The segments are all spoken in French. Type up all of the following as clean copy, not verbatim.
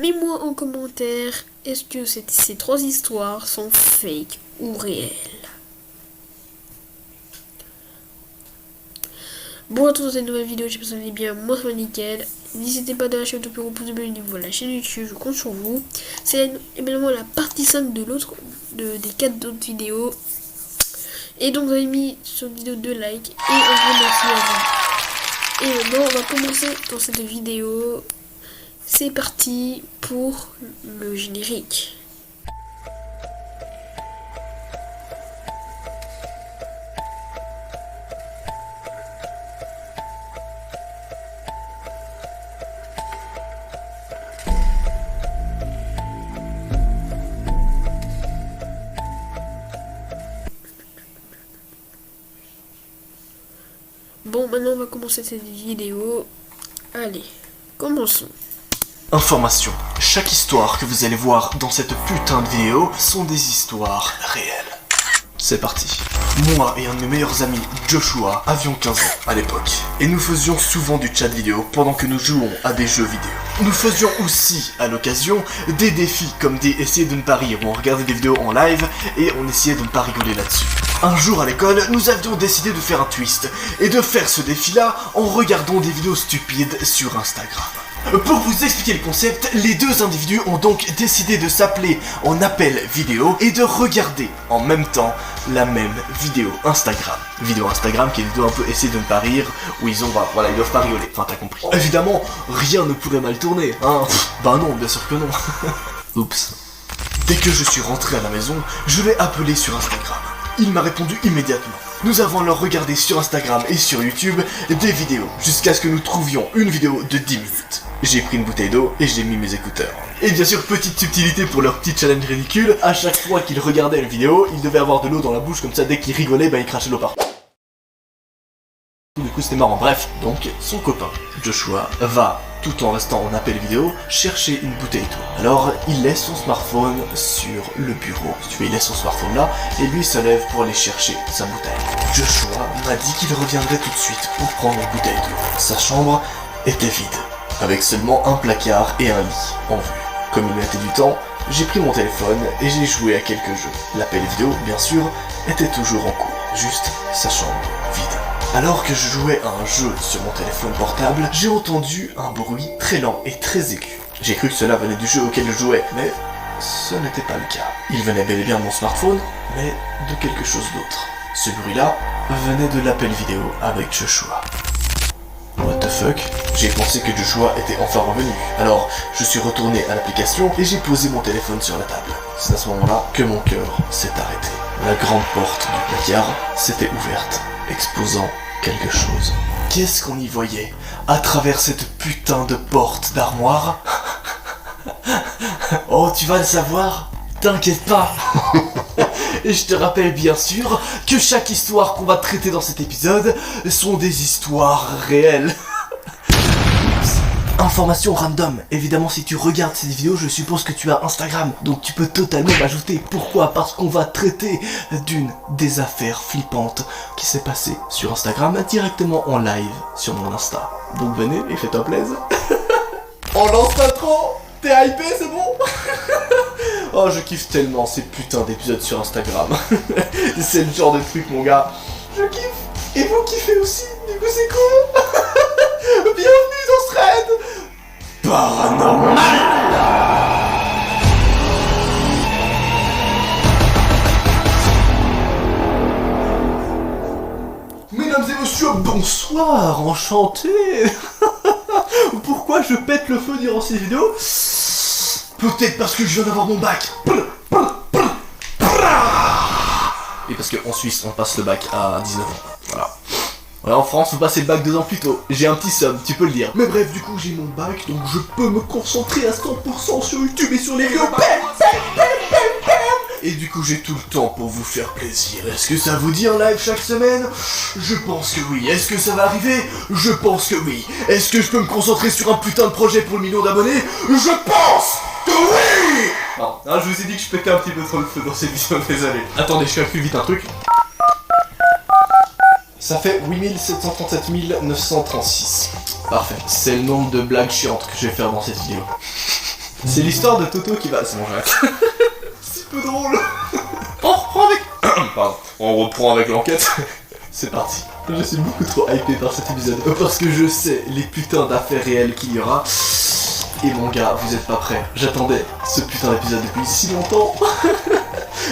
Mets-moi en commentaire, est-ce que ces 3 histoires sont fake ou réelles? Bon à tous dans cette nouvelle vidéo, j'espère que vous allez bien, moi c'est nickel. N'hésitez pas à lâcher votre plus gros pouce bleu au niveau de la chaîne YouTube, je compte sur vous. C'est évidemment la partie 5 de des 4 autres vidéos. Et donc vous avez mis sur la vidéo 2 likes et un grand merci à vous. Et maintenant on va commencer dans cette vidéo. C'est parti pour le générique. Bon, maintenant on va commencer cette vidéo. Allez, commençons. Information. Chaque histoire que vous allez voir dans cette putain de vidéo sont des histoires réelles. C'est parti. Moi et un de mes meilleurs amis, Joshua, avions 15 ans à l'époque. Et nous faisions souvent du chat vidéo pendant que nous jouons à des jeux vidéo. Nous faisions aussi, à l'occasion, des défis comme des essayer de ne pas rire où on regardait des vidéos en live et on essayait de ne pas rigoler là-dessus. Un jour à l'école, nous avions décidé de faire un twist et de faire ce défi-là en regardant des vidéos stupides sur Instagram. Pour vous expliquer le concept, les deux individus ont donc décidé de s'appeler en appel vidéo et de regarder en même temps la même vidéo Instagram. Vidéo Instagram qui doit un peu essayer de ne pas rire, où ils doivent pas rigoler, enfin t'as compris. Évidemment, rien ne pourrait mal tourner, hein. Bah non, bien sûr que non. Oups. Dès que je suis rentré à la maison, je l'ai appelé sur Instagram. Il m'a répondu immédiatement. Nous avons alors regardé sur Instagram et sur YouTube des vidéos, jusqu'à ce que nous trouvions une vidéo de 10 minutes. J'ai pris une bouteille d'eau et j'ai mis mes écouteurs. Et bien sûr, petite subtilité pour leur petit challenge ridicule, à chaque fois qu'il regardait une vidéo, il devait avoir de l'eau dans la bouche, comme ça dès qu'il rigolait, il crachait l'eau partout. Du coup c'était marrant. Bref, donc son copain, Joshua, va, tout en restant en appel vidéo, chercher une bouteille d'eau. Alors il laisse son smartphone sur le bureau. Si tu veux, il laisse son smartphone là, et lui se lève pour aller chercher sa bouteille. Joshua m'a dit qu'il reviendrait tout de suite pour prendre une bouteille d'eau. Sa chambre était vide, avec seulement un placard et un lit en vue. Comme il mettait du temps, j'ai pris mon téléphone et j'ai joué à quelques jeux. L'appel vidéo, bien sûr, était toujours en cours, juste sa chambre vide. Alors que je jouais à un jeu sur mon téléphone portable, j'ai entendu un bruit très lent et très aigu. J'ai cru que cela venait du jeu auquel je jouais, mais ce n'était pas le cas. Il venait bel et bien de mon smartphone, mais de quelque chose d'autre. Ce bruit-là venait de l'appel vidéo avec Joshua. What the fuck? J'ai pensé que Joshua était enfin revenu. Alors, je suis retourné à l'application et j'ai posé mon téléphone sur la table. C'est à ce moment-là que mon cœur s'est arrêté. La grande porte du placard s'était ouverte, exposant quelque chose. Qu'est-ce qu'on y voyait à travers cette putain de porte d'armoire? Oh, tu vas le savoir? T'inquiète pas. Et je te rappelle bien sûr que chaque histoire qu'on va traiter dans cet épisode sont des histoires réelles. Information random. Évidemment, si tu regardes cette vidéo, je suppose que tu as Instagram. Donc tu peux totalement m'ajouter. Pourquoi? Parce qu'on va traiter d'une des affaires flippantes qui s'est passée sur Instagram directement en live sur mon Insta. Donc venez et faites-toi plaisir. On lance l'intro. T'es hypé, c'est bon? Oh, je kiffe tellement ces putains d'épisodes sur Instagram. C'est le genre de truc, mon gars. Je kiffe. Et vous kiffez aussi. Du coup, c'est cool. Bienvenue dans ce raid paranormal. Mesdames et messieurs, bonsoir, enchanté. Pourquoi je pète le feu durant ces vidéos? Peut-être parce que je viens d'avoir mon bac. Et parce qu'en Suisse, on passe le bac à 19 ans. Voilà. Ouais, en France, vous passez le bac 2 ans plus tôt. J'ai un petit somme, tu peux le dire. Mais bref, du coup, j'ai mon bac, donc je peux me concentrer à 100% sur YouTube et sur les vidéos. Et du coup, j'ai tout le temps pour vous faire plaisir. Est-ce que ça vous dit un live chaque semaine? Je pense que oui. Est-ce que ça va arriver? Je pense que oui. Est-ce que je peux me concentrer sur un putain de projet pour le million d'abonnés? Je pense que oui. Non, je vous ai dit que je pétais un petit peu trop le feu dans cette vidéo, désolé. Attendez, je calcule vite un truc. Ça fait 8737 936. Parfait. C'est le nombre de blagues chiantes que je vais faire dans cette vidéo. C'est l'histoire de Toto qui va... C'est bon, j'arrête. C'est peu drôle. On reprend avec... Pardon. On reprend avec l'enquête. C'est parti. Je suis beaucoup trop hypé par cet épisode. Parce que je sais les putains d'affaires réelles qu'il y aura. Et mon gars, vous êtes pas prêts. J'attendais ce putain d'épisode depuis si longtemps.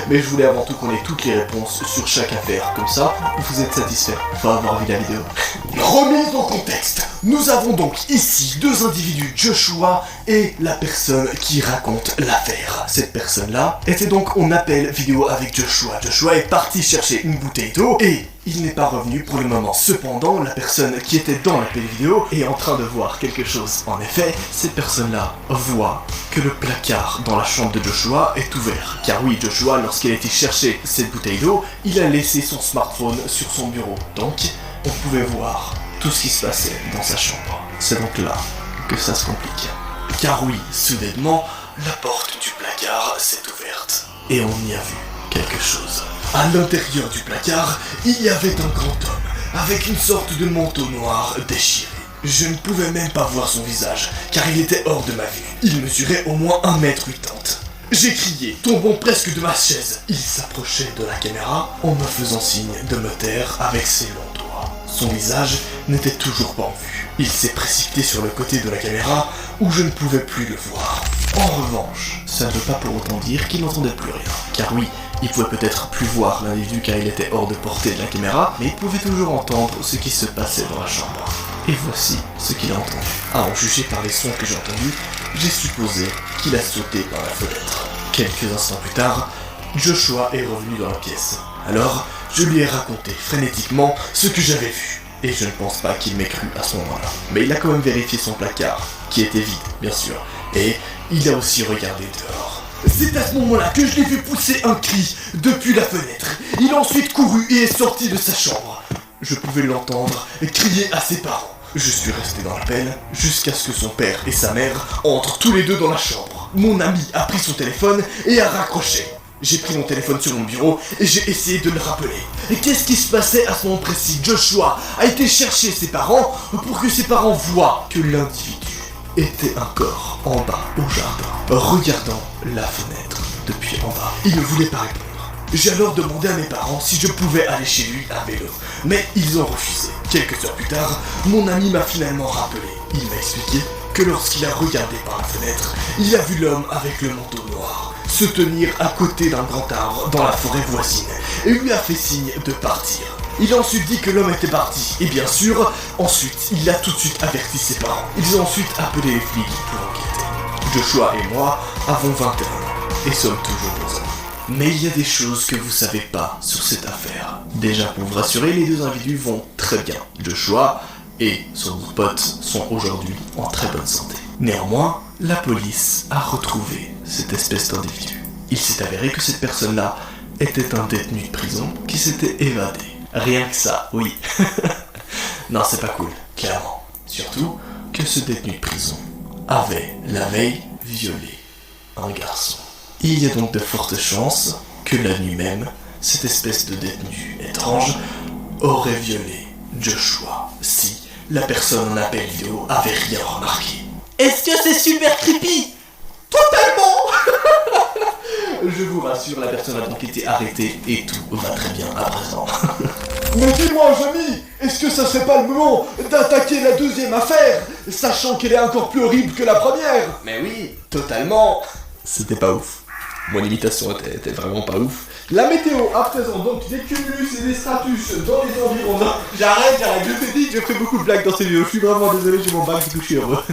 Mais je voulais avant tout qu'on ait toutes les réponses sur chaque affaire. Comme ça, vous êtes satisfaits. Faut avoir vu la vidéo. Remise en contexte. Nous avons donc ici deux individus, Joshua et la personne qui raconte l'affaire. Cette personne-là était donc On appelle vidéo avec Joshua. Joshua est parti chercher une bouteille d'eau et il n'est pas revenu pour le moment. Cependant, la personne qui était dans l'appel vidéo est en train de voir quelque chose. En effet, cette personne-là voit que le placard dans la chambre de Joshua est ouvert. Car oui, Joshua, lorsqu'il a été chercher cette bouteille d'eau, il a laissé son smartphone sur son bureau. Donc, on pouvait voir tout ce qui se passait dans sa chambre. C'est donc là que ça se complique. Car oui, soudainement, la porte du placard s'est ouverte. Et on y a vu quelque chose. À l'intérieur du placard, il y avait un grand homme, avec une sorte de manteau noir déchiré. Je ne pouvais même pas voir son visage, car il était hors de ma vue. Il mesurait au moins 1m80. J'ai crié, tombant presque de ma chaise. Il s'approchait de la caméra en me faisant signe de me taire avec ses longs doigts. Son visage n'était toujours pas en vue. Il s'est précipité sur le côté de la caméra où je ne pouvais plus le voir. En revanche, ça ne veut pas pour autant dire qu'il n'entendait plus rien. Car oui, il pouvait peut-être plus voir l'individu car il était hors de portée de la caméra, mais il pouvait toujours entendre ce qui se passait dans la chambre. Et voici ce qu'il a entendu. À en juger par les sons que j'ai entendus, j'ai supposé qu'il a sauté par la fenêtre. Quelques instants plus tard, Joshua est revenu dans la pièce. Alors, je lui ai raconté frénétiquement ce que j'avais vu. Et je ne pense pas qu'il m'ait cru à ce moment-là. Mais il a quand même vérifié son placard, qui était vide, bien sûr. Et il a aussi regardé dehors. C'est à ce moment-là que je l'ai vu pousser un cri depuis la fenêtre. Il a ensuite couru et est sorti de sa chambre. Je pouvais l'entendre crier à ses parents. Je suis resté dans l'appel jusqu'à ce que son père et sa mère entrent tous les deux dans la chambre. Mon ami a pris son téléphone et a raccroché. J'ai pris mon téléphone sur mon bureau et j'ai essayé de le rappeler. Et qu'est-ce qui se passait à ce moment précis? Joshua a été chercher ses parents pour que ses parents voient que l'individu était encore en bas au jardin, regardant la fenêtre depuis en bas. Il ne voulait pas répondre. J'ai alors demandé à mes parents si je pouvais aller chez lui à vélo, mais ils ont refusé. Quelques heures plus tard, mon ami m'a finalement rappelé. Il m'a expliqué que lorsqu'il a regardé par la fenêtre, il a vu l'homme avec le manteau noir se tenir à côté d'un grand arbre dans la forêt voisine et lui a fait signe de partir. Il a ensuite dit que l'homme était parti, et bien sûr, ensuite, il a tout de suite averti ses parents. Ils ont ensuite appelé les flics pour enquêter. Joshua et moi avons 21 ans, et sommes toujours bons amis. Mais il y a des choses que vous savez pas sur cette affaire. Déjà, pour vous rassurer, les deux individus vont très bien. Joshua et son pote sont aujourd'hui en très bonne santé. Néanmoins, la police a retrouvé cette espèce d'individu. Il s'est avéré que cette personne-là était un détenu de prison qui s'était évadé. Rien que ça, oui. Non, c'est pas cool, clairement. Surtout que ce détenu de prison avait, la veille, violé un garçon. Il y a donc de fortes chances que la nuit même, cette espèce de détenu étrange aurait violé Joshua si la personne en appel vidéo avait rien remarqué. Est-ce que c'est super creepy? Totalement. Je vous rassure, la personne a donc été arrêtée et tout va très bien à présent. Mais dis-moi, Jamy, est-ce que ça serait pas le moment d'attaquer la deuxième affaire, sachant qu'elle est encore plus horrible que la première? Mais oui, totalement. C'était pas ouf. Mon imitation était vraiment pas ouf. La météo à présent, donc des cumulus et des stratus dans les environs. J'arrête, je t'ai dit que je ferai beaucoup de blagues dans ces vidéos. Je suis vraiment désolé, j'ai mon bac, du coup je suis heureux.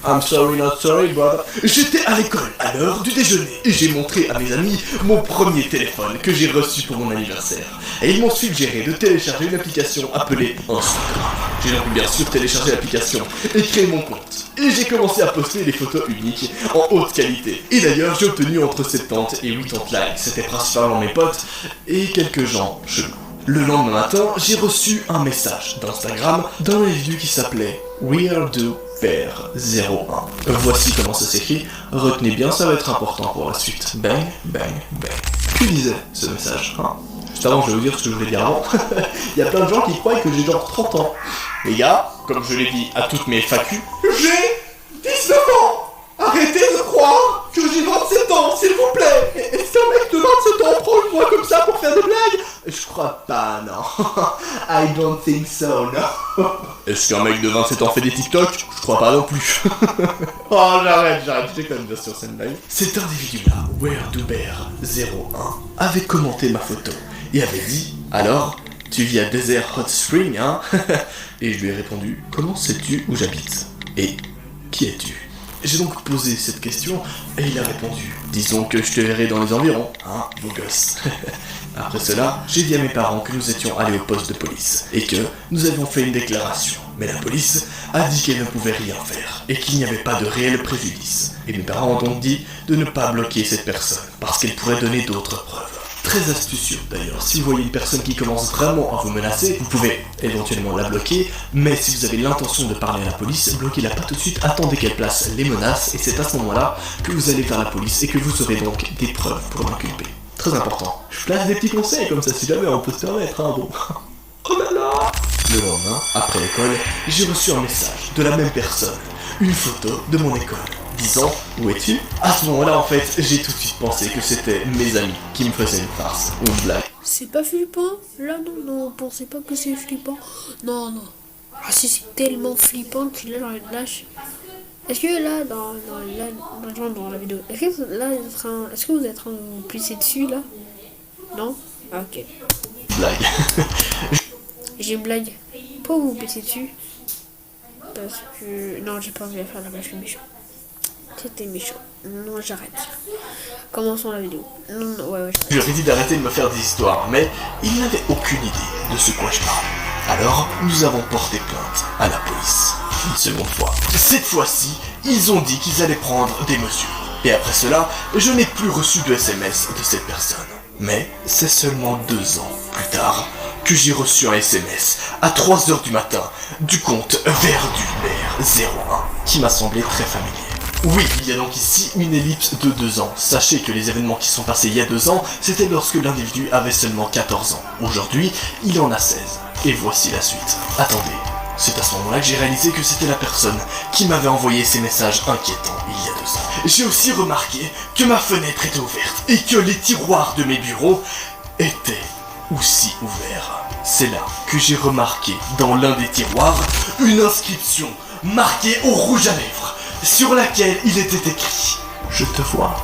I'm sorry, not sorry, brother. J'étais à l'école à l'heure du déjeuner et j'ai montré à mes amis mon premier téléphone que j'ai reçu pour mon anniversaire. Et ils m'ont suggéré de télécharger une application appelée Instagram. J'ai donc bien sûr téléchargé l'application et créé mon compte. Et j'ai commencé à poster des photos uniques en haute qualité. Et d'ailleurs, j'ai obtenu entre 70 et 80 likes. C'était principalement mes potes et quelques gens chelous. Le lendemain matin, j'ai reçu un message d'Instagram d'un individu qui s'appelait WeirdDoPair01. Voici comment ça s'écrit. Retenez bien, ça va être important pour la suite. Bang, bang, bang. Que disait ce message, hein? Juste avant, je vais vous dire ce que je voulais dire avant. Il y a plein de gens qui croient que j'ai genre 30 ans. Les gars, comme je l'ai dit à toutes mes FAQ, j'ai 19 ans. Arrêtez de croire croire que j'ai 27 ans, s'il vous plaît. Est-ce qu'un mec de 27 ans prend une voix comme ça pour faire des blagues? Je crois pas, non. I don't think so, no. Est-ce qu'un mec de 27 ans fait des TikTok? Je crois pas non plus. Oh, j'arrête, j'ai quand même bien sûr cette blague. Cet individu-là, WhereDoBear01, avait commenté ma photo et avait dit « Alors, tu vis à Desert Hot Spring, hein ?» Et je lui ai répondu « Comment sais-tu où j'habite? Et qui es-tu » J'ai donc posé cette question et il a répondu « Disons que je te verrai dans les environs, hein, beau gosse. » Après cela, j'ai dit à mes parents que nous étions allés au poste de police et que nous avions fait une déclaration. Mais la police a dit qu'elle ne pouvait rien faire et qu'il n'y avait pas de réel préjudice. Et mes parents ont donc dit de ne pas bloquer cette personne parce qu'elle pourrait donner d'autres preuves. Très astucieux d'ailleurs, si vous voyez une personne qui commence vraiment à vous menacer, vous pouvez éventuellement la bloquer, mais si vous avez l'intention de parler à la police, bloquez-la pas tout de suite, attendez qu'elle place les menaces, et c'est à ce moment-là que vous allez vers la police et que vous aurez donc des preuves pour l'inculper. Très important. Je place des petits conseils comme ça si jamais on peut se permettre, hein, bon. Oh là là. Le lendemain, après l'école, j'ai reçu un message de la même personne, une photo de mon école. Disant « Où es-tu » À ce moment-là, en fait, j'ai tout de suite pensé que c'était mes amis qui me faisaient une farce ou une blague. C'est pas flippant? Là, non, pensez pas que c'est flippant. Non. Ah si, c'est tellement flippant que là, est-ce que là, dans la vidéo, est-ce que vous êtes en train de vous pisser dessus, là? Non? Ah, ok. Blague. J'ai une blague. Pourquoi vous pisser dessus? Parce que... Non, j'ai pas envie de faire la blague méchant. C'était méchant. Non, j'arrête. Commençons la vidéo. Non, ouais, j'arrête. Je lui ai dit d'arrêter de me faire des histoires, mais il n'avait aucune idée de ce quoi je parlais. Alors, nous avons porté plainte à la police. Une seconde fois. Cette fois-ci, ils ont dit qu'ils allaient prendre des mesures. Et après cela, je n'ai plus reçu de SMS de cette personne. Mais c'est seulement 2 ans plus tard que j'ai reçu un SMS à 3h du matin du compte WhereDoBear01 qui m'a semblé très familier. Oui, il y a donc ici une ellipse de 2 ans. Sachez que les événements qui sont passés il y a 2 ans, c'était lorsque l'individu avait seulement 14 ans. Aujourd'hui, il en a 16. Et voici la suite. Attendez, c'est à ce moment-là que j'ai réalisé que c'était la personne qui m'avait envoyé ces messages inquiétants il y a 2 ans. J'ai aussi remarqué que ma fenêtre était ouverte et que les tiroirs de mes bureaux étaient aussi ouverts. C'est là que j'ai remarqué dans l'un des tiroirs une inscription marquée au rouge à lèvres, sur laquelle il était écrit « Je te vois ».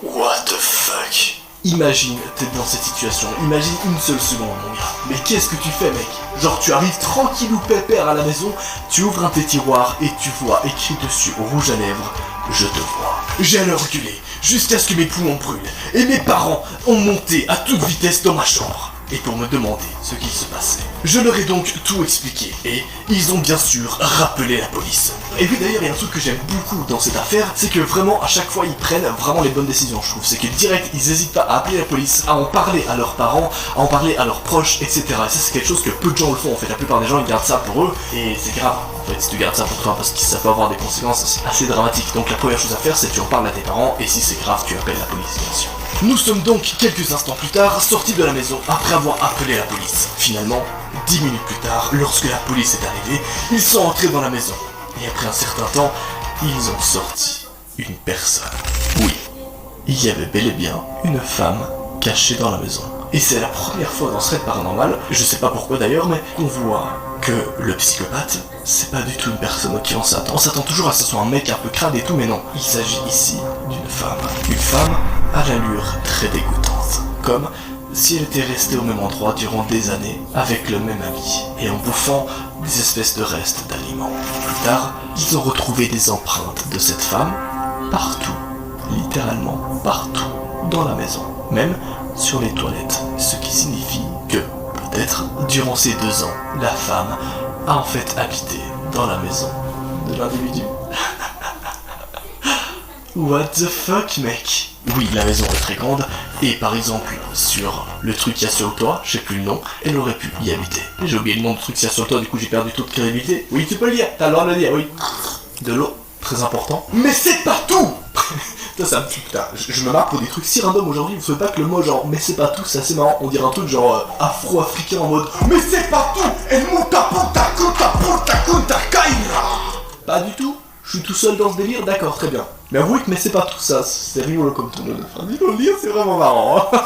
What the fuck? Imagine, t'es dans cette situation, imagine une seule seconde mon gars. Mais qu'est-ce que tu fais mec? Genre tu arrives tranquillou pépère à la maison, tu ouvres un de tes tiroirs et tu vois écrit dessus au rouge à lèvres « Je te vois ». J'ai alors reculé, jusqu'à ce que mes poumons brûlent, et mes parents ont monté à toute vitesse dans ma chambre. Et pour me demander ce qu'il se passait. Je leur ai donc tout expliqué, et ils ont bien sûr rappelé la police. Et puis d'ailleurs, il y a un truc que j'aime beaucoup dans cette affaire, c'est que vraiment, à chaque fois, ils prennent vraiment les bonnes décisions, je trouve. C'est que direct, ils n'hésitent pas à appeler la police, à en parler à leurs parents, à en parler à leurs proches, etc. Et ça, c'est quelque chose que peu de gens le font, en fait. La plupart des gens, ils gardent ça pour eux, et c'est grave. En fait, si tu gardes ça pour toi, parce que ça peut avoir des conséquences assez dramatiques. Donc la première chose à faire, c'est que tu en parles à tes parents, et si c'est grave, tu appelles la police, bien sûr. Nous sommes donc quelques instants plus tard sortis de la maison après avoir appelé la police. Finalement, 10 minutes plus tard, lorsque la police est arrivée, ils sont entrés dans la maison. Et après un certain temps, ils ont sorti une personne. Oui, il y avait bel et bien une femme cachée dans la maison. Et c'est la première fois dans Thread Paranormal, je sais pas pourquoi d'ailleurs, mais qu'on voit que le psychopathe, c'est pas du tout une personne auquel on s'attend. On s'attend toujours à ce que ce soit un mec un peu crade et tout, mais non. Il s'agit ici d'une femme. Une femme à l'allure très dégoûtante. Comme si elle était restée au même endroit durant des années, avec le même ami, et en bouffant des espèces de restes d'aliments. Plus tard, ils ont retrouvé des empreintes de cette femme partout, littéralement partout, dans la maison. Même sur les toilettes, ce qui signifie que, peut-être, durant ces 2 ans, la femme a en fait habité dans la maison de l'individu. What the fuck, mec? Oui, la maison est très grande, et par exemple, sur le truc qu'il y a sur le toit, je sais plus le nom, elle aurait pu y habiter. J'ai oublié le nom du truc qu'il y a sur le toit, du coup j'ai perdu toute crédibilité. Oui, tu peux le dire, t'as le droit de le dire, oui. De l'eau, très important. Mais c'est pas tout. Ça, c'est un petit putain, je me marre pour des trucs si random aujourd'hui, vous savez pas que le mot genre mais c'est pas tout, c'est assez marrant, on dirait un truc genre afro-africain en mode mais c'est pas tout, el muta puta kuta puta kunta kaira. Pas du tout, Je suis tout seul dans ce délire, d'accord, très bien. Mais avouez que mais c'est pas tout ça, c'est rigolo comme tournoi de phrase. Il faut le dire, c'est vraiment marrant. Hein.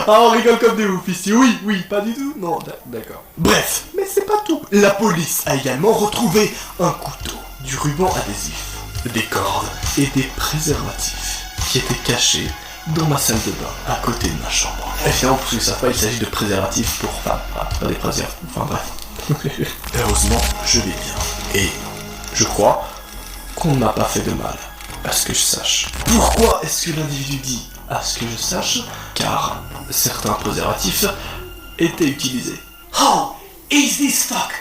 Ah, on rigole comme des ouf ici. Oui, pas du tout. Non, d'accord. Bref, mais c'est pas tout. La police a également retrouvé un couteau, du ruban adhésif, des cordes et des préservatifs qui étaient cachés dans ma salle de bain, à côté de ma chambre. Et finalement, pour ceux qui ne savent pas, il s'agit de préservatifs pour femmes, pas des préservatifs, enfin bref. Heureusement, je vais bien. Et je crois qu'on ne m'a pas fait de mal, à ce que je sache. Pourquoi est-ce que l'individu dit à ce que je sache? Car certains préservatifs étaient utilisés. How is this fuck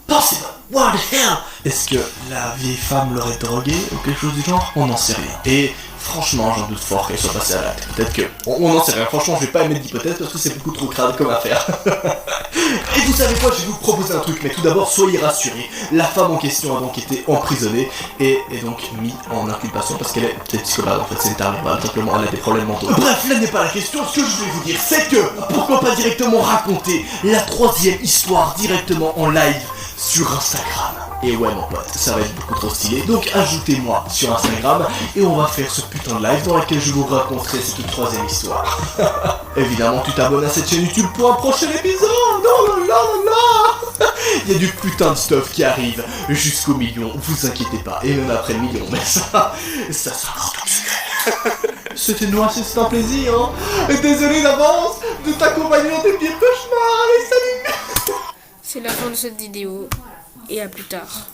possible? What the hell? Est-ce que la vieille femme l'aurait drogué ou quelque chose du genre? On n'en sait rien. Et franchement, j'en doute fort qu'elle soit passée à l'acte. Peut-être que... On n'en sait rien. Franchement, je vais pas émettre d'hypothèse parce que c'est beaucoup trop crade comme affaire. Et vous savez quoi? Je vais vous proposer un truc. Mais tout d'abord, soyez rassurés. La femme en question a donc été emprisonnée et est donc mise en inculpation parce qu'elle est peut-être psychopathe. En fait, c'est une tarée. Simplement, elle a des problèmes mentaux. Bref, là n'est pas la question. Ce que je voulais vous dire, c'est que pourquoi pas directement raconter la troisième histoire directement en live sur Instagram. Et ouais mon pote, ça va être beaucoup trop stylé. Donc ajoutez-moi sur Instagram et on va faire ce putain de live dans lequel je vous raconterai cette troisième histoire. Évidemment, tu t'abonnes à cette chaîne YouTube pour un prochain épisode. Non. Il y a du putain de stuff qui arrive jusqu'au million, vous inquiétez pas. Et même après le million, mais ça sera encore tout secret. C'était noir, c'est un plaisir. Hein. Désolé d'avance de t'accompagner dans tes pires cauchemars. Allez, salut. C'est la fin de cette vidéo et à plus tard.